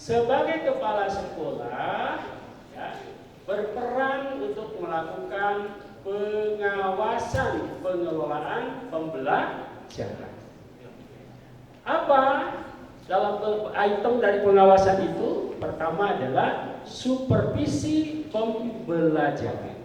sebagai kepala sekolah ya, berperan untuk melakukan pengawasan pengelolaan pembelajaran. Apa dalam item dari pengawasan itu? Pertama adalah supervisi pembelajaran.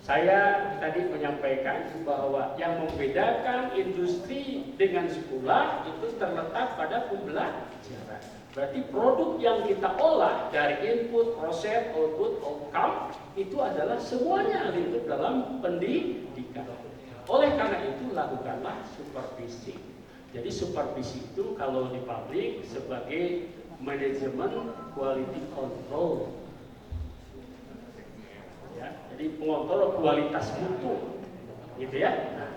Saya tadi menyampaikan bahwa yang membedakan industri dengan sekolah itu terletak pada pembelajaran. Berarti produk yang kita olah dari input, proses, output, outcome itu adalah semuanya lingkup dalam pendidikan. Oleh karena itu lakukanlah supervisi. Jadi supervisi itu kalau di pabrik sebagai manajemen quality control. Ya, jadi pengontrol kualitas mutu, gitu ya. Nah,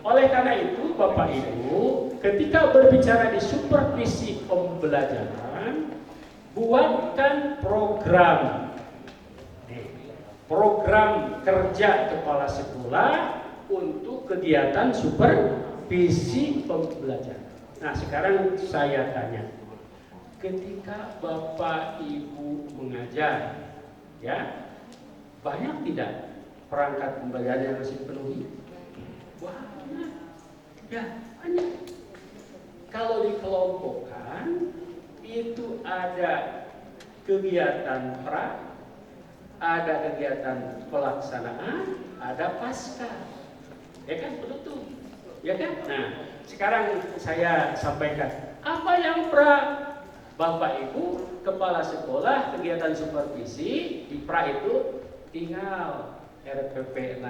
oleh karena itu, Bapak Ibu, ketika berbicara di supervisi pembelajaran, buatkan program kerja kepala sekolah untuk kegiatan supervisi pembelajaran. Nah, sekarang saya tanya, ketika Bapak Ibu mengajar, ya, banyak tidak perangkat pembelajaran yang harus dipenuhi? Banyak, ya banyak. Kalau dikelompokkan, itu ada kegiatan ada kegiatan pelaksanaan, ada pasca, ya kan, betul, ya kan? Nah, sekarang saya sampaikan apa yang Bapak Ibu kepala sekolah kegiatan supervisi di itu tinggal RPP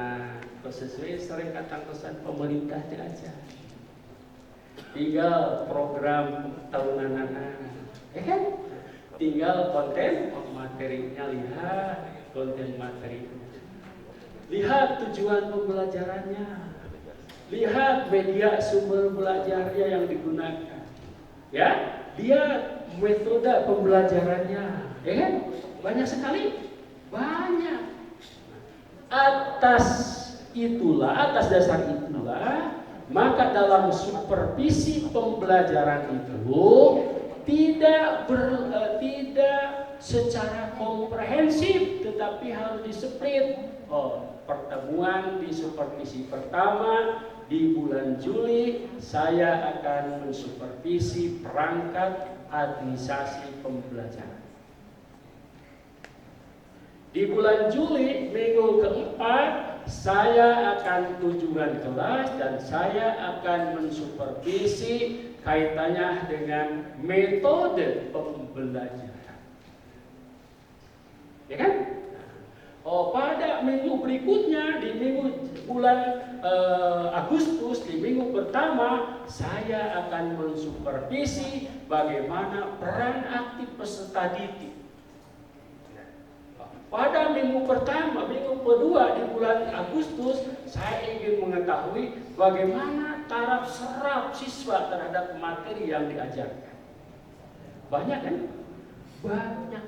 sesuai sering katakan pemerintah aja. Tinggal program tahunan ya kan? Tinggal konten materinya, lihat konten materi. Lihat tujuan pembelajarannya. Lihat media sumber belajarnya yang digunakan. Ya, lihat metode pembelajarannya. Ya kan? Banyak sekali. Banyak. Atas dasar itulah, maka dalam supervisi pembelajaran itu tidak secara komprehensif, tetapi harus diseplit. Pertemuan di supervisi pertama di bulan Juli, saya akan mensupervisi perangkat administrasi pembelajaran. Di bulan Juli, minggu keempat, saya akan kunjungan kelas dan saya akan mensupervisi kaitannya dengan metode pembelajaran. Ya kan? Pada minggu berikutnya, di bulan Agustus, di minggu pertama, saya akan mensupervisi bagaimana peran aktif peserta didik. Pada minggu pertama, minggu kedua di bulan Agustus, saya ingin mengetahui bagaimana taraf serap siswa terhadap materi yang diajarkan. Banyak kan? Banyak.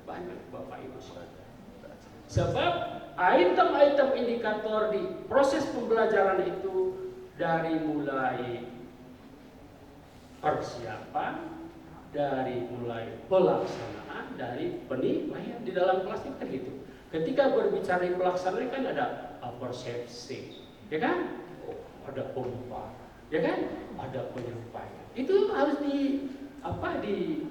Banyak Bapak Ibu Saudara. Sebab item-item indikator di proses pembelajaran itu dari mulai persiapan, dari mulai pelaksanaan, dari penilaian di dalam kelas itu kan gitu. Ketika berbicara pelaksanaan kan ada persepsi, ya kan? Ada pompa, ya kan? Ada penyampaian. Itu harus di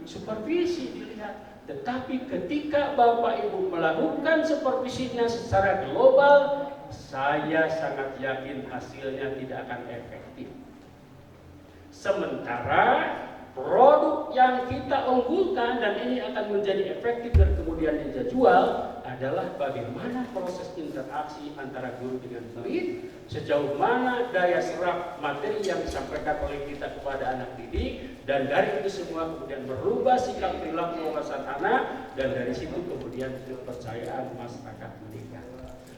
supervisi, dilihat. Tetapi ketika Bapak Ibu melakukan supervisinya secara global, saya sangat yakin hasilnya tidak akan efektif. Sementara produk yang kita unggulkan dan ini akan menjadi efektif dan kemudian dijual adalah bagaimana proses interaksi antara guru dengan murid, sejauh mana daya serap materi yang disampaikan oleh kita kepada anak didik, dan dari itu semua kemudian berubah sikap perilaku wawasan anak, dan dari situ kemudian kepercayaan masyarakat meningkat.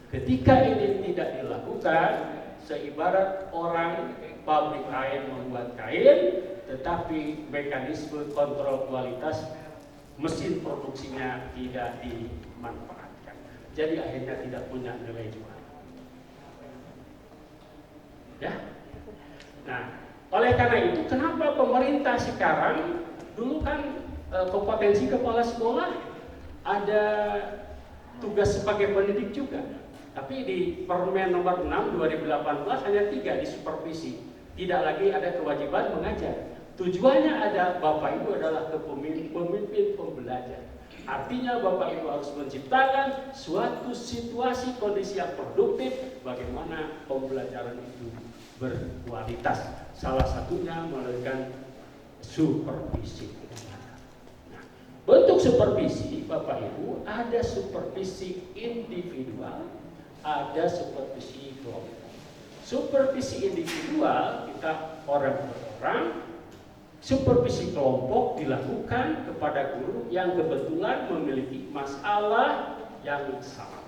Ketika ini tidak dilakukan, seibarat orang pabrik kain membuat kain, tetapi mekanisme kontrol kualitas mesin produksinya tidak dimanfaatkan. Jadi akhirnya tidak punya nilai jual. Ya. Nah, Oleh karena itu, kenapa pemerintah sekarang, dulu kan kompetensi kepala sekolah ada tugas sebagai pendidik juga. Tapi di Permen nomor 6 2018 hanya 3 di supervisi. Tidak lagi ada kewajiban mengajar. Tujuannya ada Bapak Ibu adalah pemimpin pembelajar. Artinya Bapak Ibu harus menciptakan suatu situasi kondisi yang produktif bagaimana pembelajaran itu berkualitas. Salah satunya melalui supervisi. Nah, bentuk supervisi Bapak Ibu ada supervisi individual, ada supervisi kelompok. Supervisi individual kita orang per orang, supervisi kelompok dilakukan kepada guru yang kebetulan memiliki masalah yang sama.